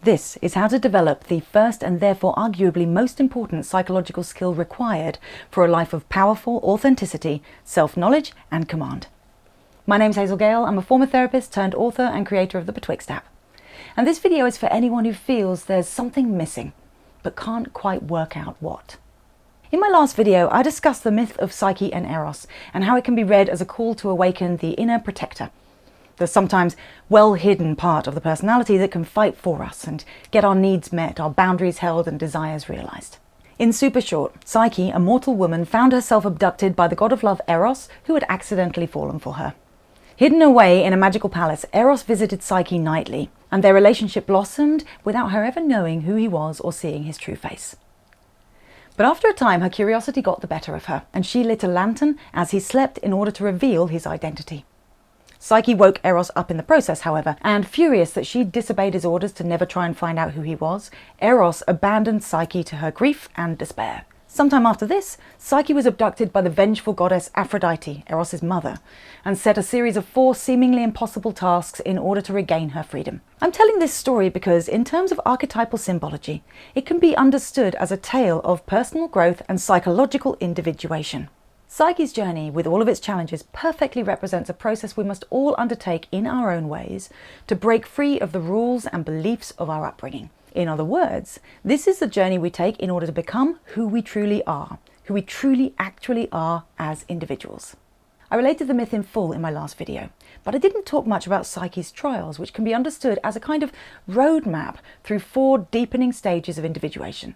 This is how to develop the first and therefore arguably most important psychological skill required for a life of powerful authenticity, self-knowledge and command. My name's Hazel Gale. I'm a former therapist turned author and creator of the Betwixt app. And this video is for anyone who feels there's something missing, but can't quite work out what. In my last video, I discussed the myth of Psyche and Eros and how it can be read as a call to awaken the inner protector, the sometimes well-hidden part of the personality that can fight for us and get our needs met, our boundaries held and desires realized. In super short, Psyche, a mortal woman, found herself abducted by the god of love Eros, who had accidentally fallen for her. Hidden away in a magical palace, Eros visited Psyche nightly, and their relationship blossomed without her ever knowing who he was or seeing his true face. But after a time, her curiosity got the better of her, and she lit a lantern as he slept in order to reveal his identity. Psyche woke Eros up in the process, however, and furious that she'd disobeyed his orders to never try and find out who he was, Eros abandoned Psyche to her grief and despair. Sometime after this, Psyche was abducted by the vengeful goddess Aphrodite, Eros' mother, and set a series of 4 seemingly impossible tasks in order to regain her freedom. I'm telling this story because, in terms of archetypal symbology, it can be understood as a tale of personal growth and psychological individuation. Psyche's journey, with all of its challenges, perfectly represents a process we must all undertake in our own ways to break free of the rules and beliefs of our upbringing. In other words, this is the journey we take in order to become who we truly are, who we truly actually are as individuals. I related the myth in full in my last video, but I didn't talk much about Psyche's trials, which can be understood as a kind of roadmap through 4 deepening stages of individuation.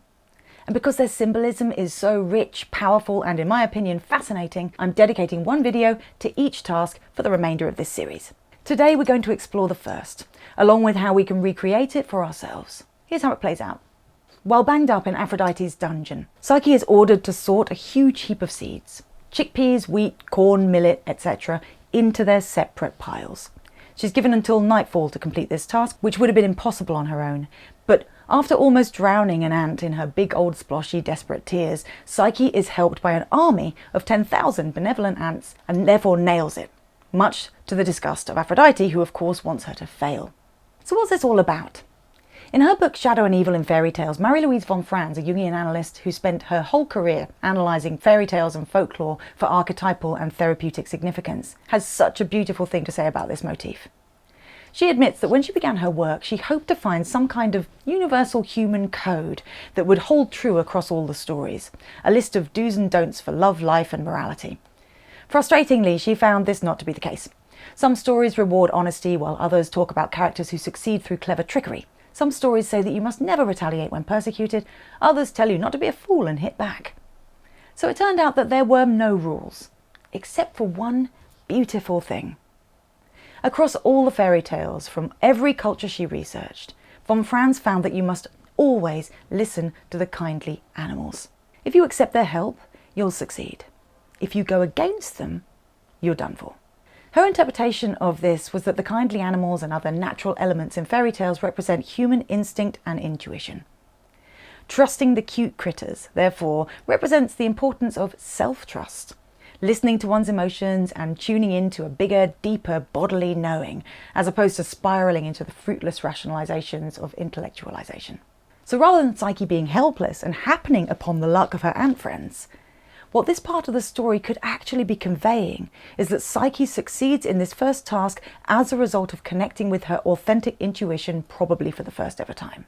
And because their symbolism is so rich, powerful, and in my opinion fascinating, I'm dedicating one video to each task for the remainder of this series. Today we're going to explore the first, along with how we can recreate it for ourselves. Here's how it plays out. While banged up in Aphrodite's dungeon, Psyche is ordered to sort a huge heap of seeds, chickpeas, wheat, corn, millet, etc., into their separate piles. She's given until nightfall to complete this task, which would have been impossible on her own, but after almost drowning an ant in her big old sploshy desperate tears, Psyche is helped by an army of 10,000 benevolent ants and therefore nails it, much to the disgust of Aphrodite, who of course wants her to fail. So what's this all about? In her book Shadow and Evil in Fairytales, Marie-Louise von Franz, a Jungian analyst who spent her whole career analysing fairy tales and folklore for archetypal and therapeutic significance, has such a beautiful thing to say about this motif. She admits that when she began her work, she hoped to find some kind of universal human code that would hold true across all the stories, a list of do's and don'ts for love, life and morality. Frustratingly, she found this not to be the case. Some stories reward honesty, while others talk about characters who succeed through clever trickery. Some stories say that you must never retaliate when persecuted, others tell you not to be a fool and hit back. So it turned out that there were no rules, except for one beautiful thing. Across all the fairy tales, from every culture she researched, von Franz found that you must always listen to the kindly animals. If you accept their help, you'll succeed. If you go against them, you're done for. Her interpretation of this was that the kindly animals and other natural elements in fairy tales represent human instinct and intuition. Trusting the cute critters, therefore, represents the importance of self-trust, listening to one's emotions and tuning into a bigger, deeper bodily knowing, as opposed to spiralling into the fruitless rationalizations of intellectualization. So rather than Psyche being helpless and happening upon the luck of her ant friends, what this part of the story could actually be conveying is that Psyche succeeds in this first task as a result of connecting with her authentic intuition, probably for the first ever time.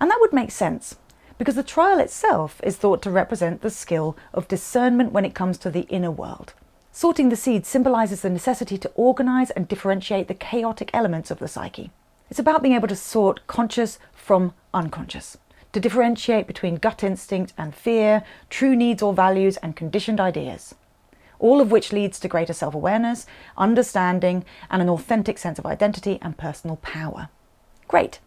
And that would make sense, because the trial itself is thought to represent the skill of discernment when it comes to the inner world. Sorting the seeds symbolizes the necessity to organize and differentiate the chaotic elements of the psyche. It's about being able to sort conscious from unconscious, to differentiate between gut instinct and fear, true needs or values and conditioned ideas, all of which leads to greater self-awareness, understanding, and an authentic sense of identity and personal power. Great.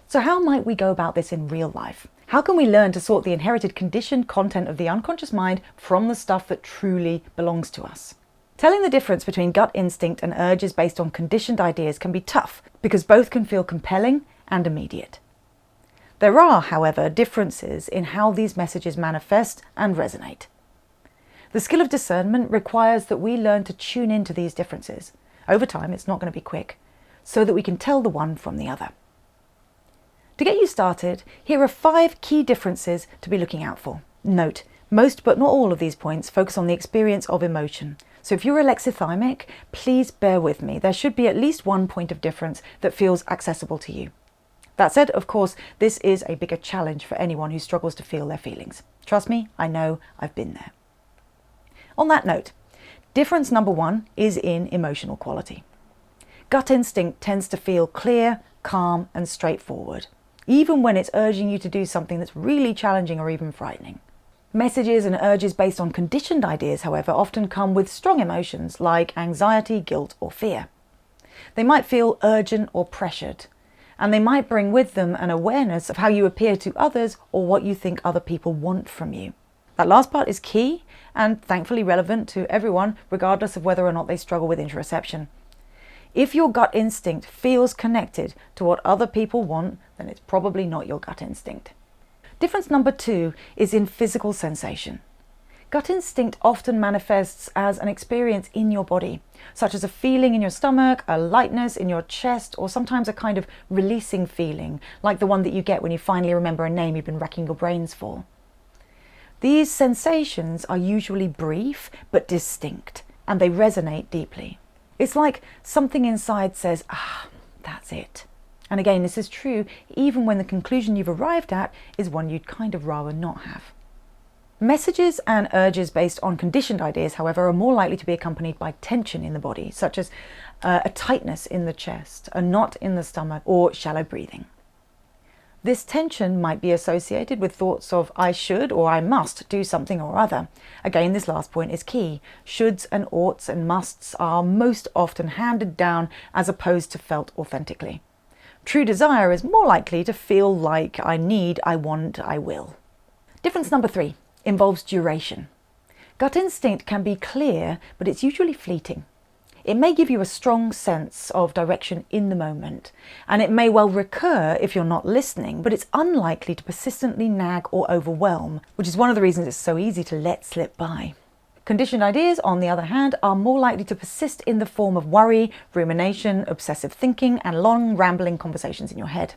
So how might we go about this in real life? How can we learn to sort the inherited conditioned content of the unconscious mind from the stuff that truly belongs to us? Telling the difference between gut instinct and urges based on conditioned ideas can be tough because both can feel compelling and immediate. There are, however, differences in how these messages manifest and resonate. The skill of discernment requires that we learn to tune into these differences. Over time, it's not going to be quick, so that we can tell the one from the other. To get you started, here are 5 key differences to be looking out for. Note, most but not all of these points focus on the experience of emotion. So if you're alexithymic, please bear with me. There should be at least one point of difference that feels accessible to you. That said, of course, this is a bigger challenge for anyone who struggles to feel their feelings. Trust me, I know, I've been there. On that note, difference number 1 is in emotional quality. Gut instinct tends to feel clear, calm, and straightforward, even when it's urging you to do something that's really challenging or even frightening. Messages and urges based on conditioned ideas, however, often come with strong emotions like anxiety, guilt, or fear. They might feel urgent or pressured, and they might bring with them an awareness of how you appear to others or what you think other people want from you. That last part is key and thankfully relevant to everyone, regardless of whether or not they struggle with interoception. If your gut instinct feels connected to what other people want, then it's probably not your gut instinct. Difference number 2 is in physical sensation. Gut instinct often manifests as an experience in your body, such as a feeling in your stomach, a lightness in your chest, or sometimes a kind of releasing feeling, like the one that you get when you finally remember a name you've been racking your brains for. These sensations are usually brief but distinct, and they resonate deeply. It's like something inside says, that's it. And again, this is true even when the conclusion you've arrived at is one you'd kind of rather not have. Messages and urges based on conditioned ideas, however, are more likely to be accompanied by tension in the body, such as a tightness in the chest, a knot in the stomach, or shallow breathing. This tension might be associated with thoughts of I should or I must do something or other. Again, this last point is key. Shoulds and oughts and musts are most often handed down as opposed to felt authentically. True desire is more likely to feel like I need, I want, I will. Difference number 3 involves duration. Gut instinct can be clear, but it's usually fleeting. It may give you a strong sense of direction in the moment, and it may well recur if you're not listening, but it's unlikely to persistently nag or overwhelm, which is one of the reasons it's so easy to let slip by. Conditioned ideas, on the other hand, are more likely to persist in the form of worry, rumination, obsessive thinking, and long, rambling conversations in your head.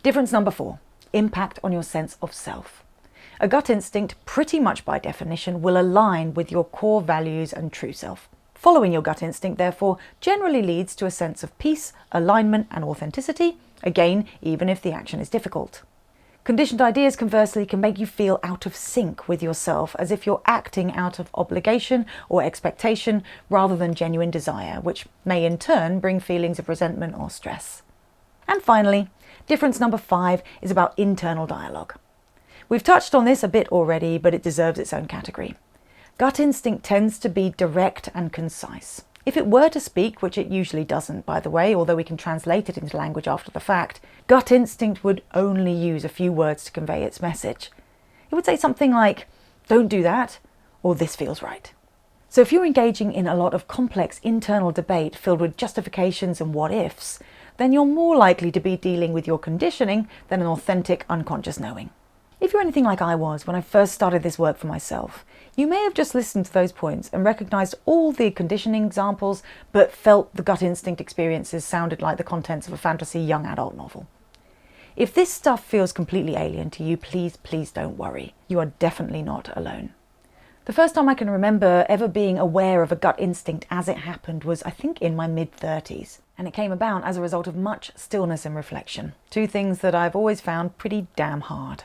Difference number 4, impact on your sense of self. A gut instinct, pretty much by definition, will align with your core values and true self. Following your gut instinct, therefore, generally leads to a sense of peace, alignment, and authenticity, again, even if the action is difficult. Conditioned ideas, conversely, can make you feel out of sync with yourself, as if you're acting out of obligation or expectation rather than genuine desire, which may in turn bring feelings of resentment or stress. And finally, difference number 5 is about internal dialogue. We've touched on this a bit already, but it deserves its own category. Gut instinct tends to be direct and concise. If it were to speak, which it usually doesn't, by the way, although we can translate it into language after the fact, gut instinct would only use a few words to convey its message. It would say something like, don't do that, or this feels right. So if you're engaging in a lot of complex internal debate filled with justifications and what-ifs, then you're more likely to be dealing with your conditioning than an authentic unconscious knowing. If you're anything like I was when I first started this work for myself, you may have just listened to those points and recognized all the conditioning examples, but felt the gut instinct experiences sounded like the contents of a fantasy young adult novel. If this stuff feels completely alien to you, please don't worry. You are definitely not alone. The first time I can remember ever being aware of a gut instinct as it happened was, I think, in my mid-30s. And it came about as a result of much stillness and reflection, 2 things that I've always found pretty damn hard.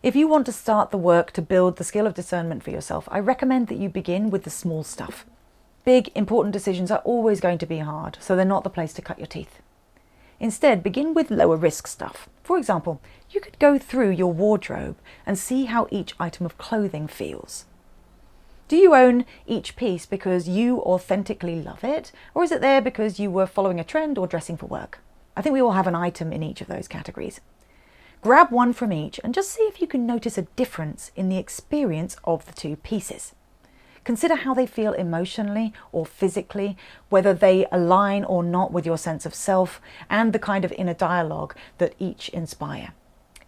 If you want to start the work to build the skill of discernment for yourself, I recommend that you begin with the small stuff. Big, important decisions are always going to be hard, so they're not the place to cut your teeth. Instead, begin with lower risk stuff. For example, you could go through your wardrobe and see how each item of clothing feels. Do you own each piece because you authentically love it, or is it there because you were following a trend or dressing for work? I think we all have an item in each of those categories. Grab one from each and just see if you can notice a difference in the experience of the 2 pieces. Consider how they feel emotionally or physically, whether they align or not with your sense of self, and the kind of inner dialogue that each inspire.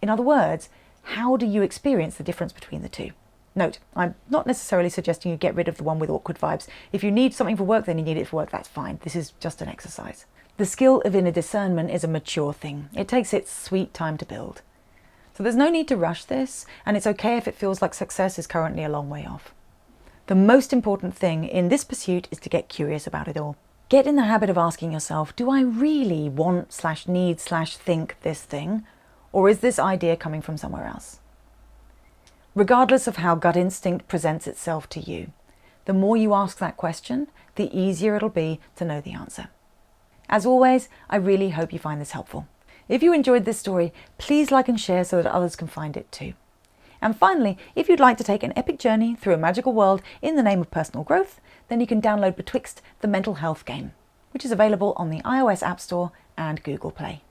In other words, how do you experience the difference between the 2? Note, I'm not necessarily suggesting you get rid of the one with awkward vibes. If you need something for work, then you need it for work, that's fine. This is just an exercise. The skill of inner discernment is a mature thing. It takes its sweet time to build. So there's no need to rush this, and it's okay if it feels like success is currently a long way off. The most important thing in this pursuit is to get curious about it all. Get in the habit of asking yourself, do I really want/need/think this thing, or is this idea coming from somewhere else? Regardless of how gut instinct presents itself to you, the more you ask that question, the easier it'll be to know the answer. As always, I really hope you find this helpful. If you enjoyed this story, please like and share so that others can find it too. And finally, if you'd like to take an epic journey through a magical world in the name of personal growth, then you can download Betwixt the Mental Health Game, which is available on the iOS App Store and Google Play.